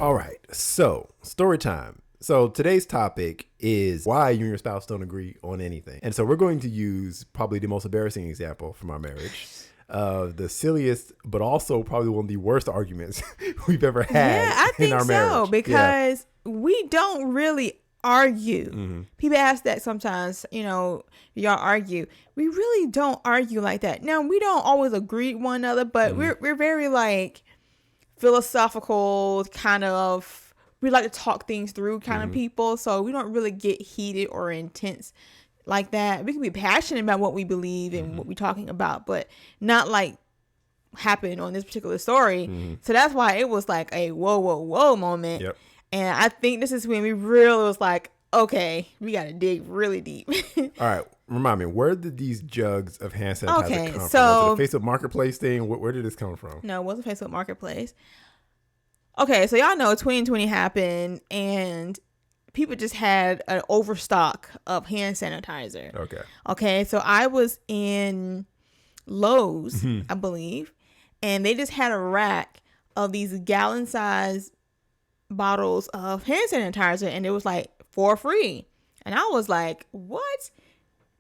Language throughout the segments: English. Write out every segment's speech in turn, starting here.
All right, so story time. So today's topic is why you and your spouse don't agree on anything. And so we're going to use probably the most embarrassing example from our marriage. The silliest, but also probably one of the worst arguments we've ever had in our marriage. So, because we don't really argue. Mm-hmm. People ask that sometimes, y'all argue. We really don't argue like that. Now, we don't always agree with one another, but we're very like philosophical kind of, we like to talk things through kind of people. So we don't really get heated or intense like that. We can be passionate about what we believe and what we're talking about, but not like happened on this particular story. So that's why it was like a whoa moment. Yep. And I think this is when we really was like, okay, we got to dig really deep. All right. Remind me, where did these jugs of hand sanitizer come from? So, was it a Facebook Marketplace thing? Where did this come from? No, it wasn't Facebook Marketplace. Okay, so y'all know 2020 happened and people just had an overstock of hand sanitizer. Okay, so I was in Lowe's, I believe, and they just had a rack of these gallon-sized bottles of hand sanitizer, and it was like for free. And I was like, what?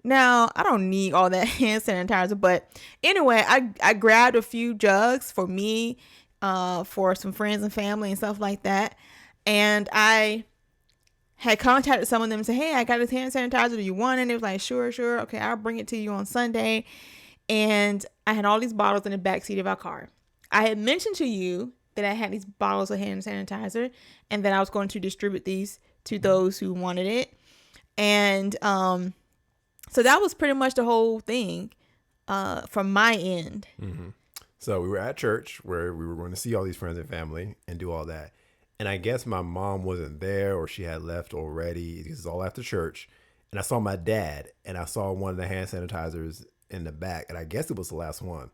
Now, I don't need all that hand sanitizer, but anyway, I grabbed a few jugs for me, for some friends and family and stuff like that. And I had contacted some of them and said, hey, I got this hand sanitizer. Do you want it? And it was like, sure. Okay, I'll bring it to you on Sunday. And I had all these bottles in the backseat of our car. I had mentioned to you that I had these bottles of hand sanitizer and that I was going to distribute these to those who wanted it. And, so that was pretty much the whole thing from my end. So we were at church where we were going to see all these friends and family and do all that. And I guess my mom wasn't there or she had left already. This is all after church. And I saw my dad and I saw one of the hand sanitizers in the back. And I guess it was the last one.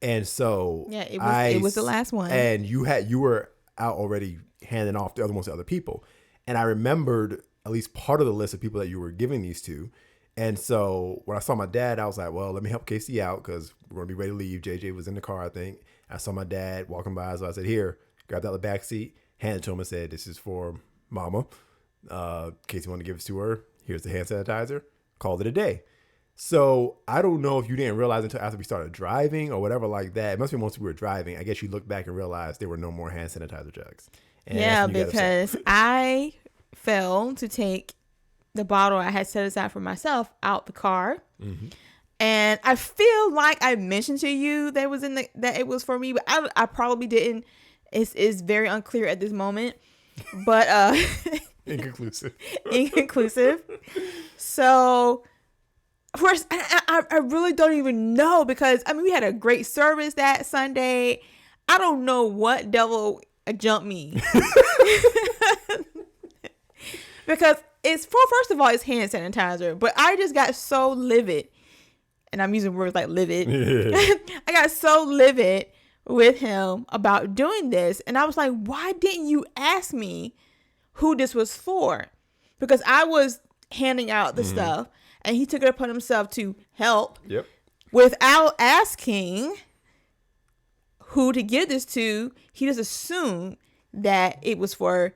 And so it was the last one. And you were out already handing off the other ones to other people. And I remembered at least part of the list of people that you were giving these to. And so when I saw my dad, I was like, well, let me help Cacie out because we're going to be ready to leave. JJ was in the car, I think. I saw my dad walking by. So I said, here, grabbed out the back seat, handed it to him and said, this is for mama. Cacie wanted to give it to her. Here's the hand sanitizer. Called it a day. So I don't know if you didn't realize until after we started driving or whatever like that. It must be once we were driving. I guess you looked back and realized there were no more hand sanitizer jugs. And because I failed to take the bottle I had set aside for myself out the car. And I feel like I mentioned to you that it was for me, but I probably didn't. It's very unclear at this moment, but inconclusive. So of course I really don't even know because we had a great service that Sunday. I don't know what devil jumped me. Because first of all, it's hand sanitizer, but I just got so livid, and I'm using words like livid. I got so livid with him about doing this, and I was like, why didn't you ask me who this was for? Because I was handing out the stuff, and he took it upon himself to help without asking who to give this to. He just assumed that it was for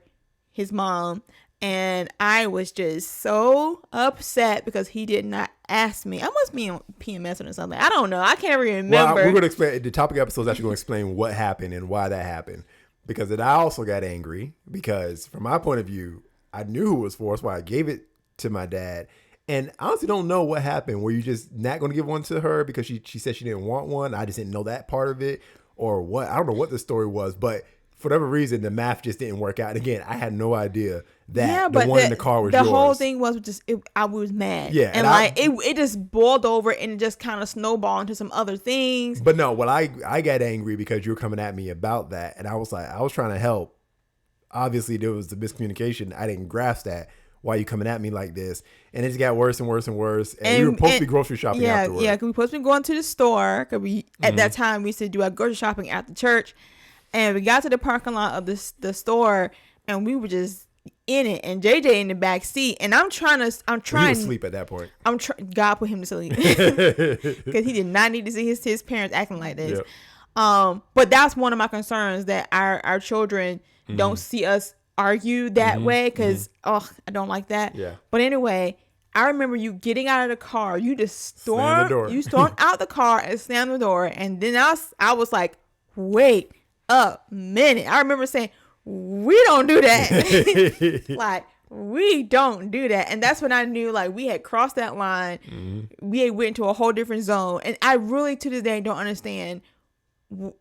his mom. And I was just so upset because he did not ask me. I must be on PMS or something. I don't know. I can't remember. Well, we're going to explain. The topic episode is actually going to explain what happened and why that happened. Because then I also got angry because from my point of view, I knew who it was for. That's why I gave it to my dad. And I honestly don't know what happened. Were you just not going to give one to her because she said she didn't want one? I just didn't know that part of it or what. I don't know what the story was, but for whatever reason, the math just didn't work out. And again, I had no idea that the one in the car was yours. The whole thing was just, I was mad. Yeah. And it just boiled over and it just kind of snowballed into some other things. But no, I got angry because you were coming at me about that. And I was like, I was trying to help. Obviously, there was the miscommunication. I didn't grasp that. Why are you coming at me like this? And it just got worse and worse and worse. And we were supposed to be grocery shopping afterwards. Yeah, because we were supposed to be going to the store. Because at that time, we used to do our grocery shopping after church. And we got to the parking lot of the store, and we were just in it, and JJ in the back seat, and I'm trying. He was asleep at that point. God put him to sleep because he did not need to see his parents acting like this. But that's one of my concerns, that our children don't see us argue that way, because I don't like that. Yeah. But anyway, I remember you getting out of the car. You just stormed out the car and slammed the door. And then I was like, wait a minute. I remember saying, we don't do that. Like, we don't do that. And that's when I knew, like, we had crossed that line. We had went into a whole different zone. And I really, to this day, don't understand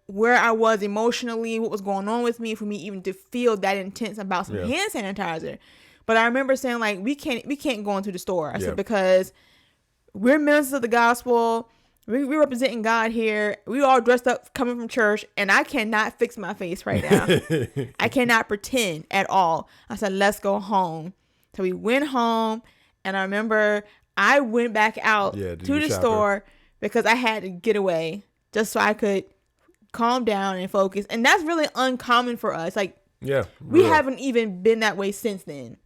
where I was emotionally, what was going on with me, for me even to feel that intense about some hand sanitizer. But I remember saying, like, we can't go into the store. I said, because we're ministers of the gospel. We're representing God here. We all dressed up coming from church, and I cannot fix my face right now. I cannot pretend at all. I said, let's go home. So we went home, and I remember I went back out to the store because I had to get away just so I could calm down and focus. And that's really uncommon for us. Like, we haven't even been that way since then.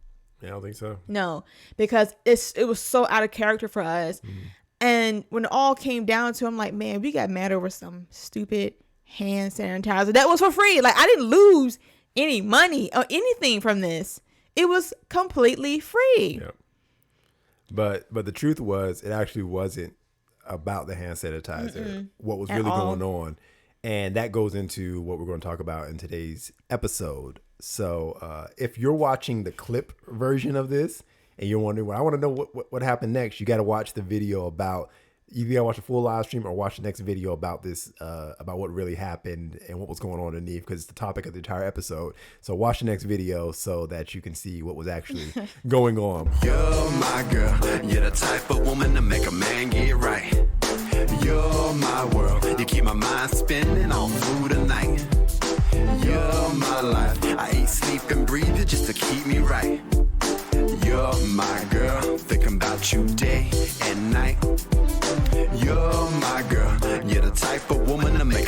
Yeah, I don't think so. No, because it was so out of character for us. And when it all came down to, I'm like, man, we got mad over some stupid hand sanitizer that was for free. Like, I didn't lose any money or anything from this. It was completely free. Yeah. But the truth was, it actually wasn't about the hand sanitizer. What was really going on. And that goes into what we're going to talk about in today's episode. So if you're watching the clip version of this and you're wondering, well, I want to know what happened next, you got to watch the video about, you got to watch the full live stream or watch the next video about this, about what really happened and what was going on underneath, because it's the topic of the entire episode. So watch the next video so that you can see what was actually going on. You're my girl. You're the type of woman to make a man get right. You're my world. You keep my mind spinning all through the night. You're my life. I eat, sleep, and breathe you just to keep me right. You're my girl. Thinking about you day and night. You're my girl. You're the type of woman to make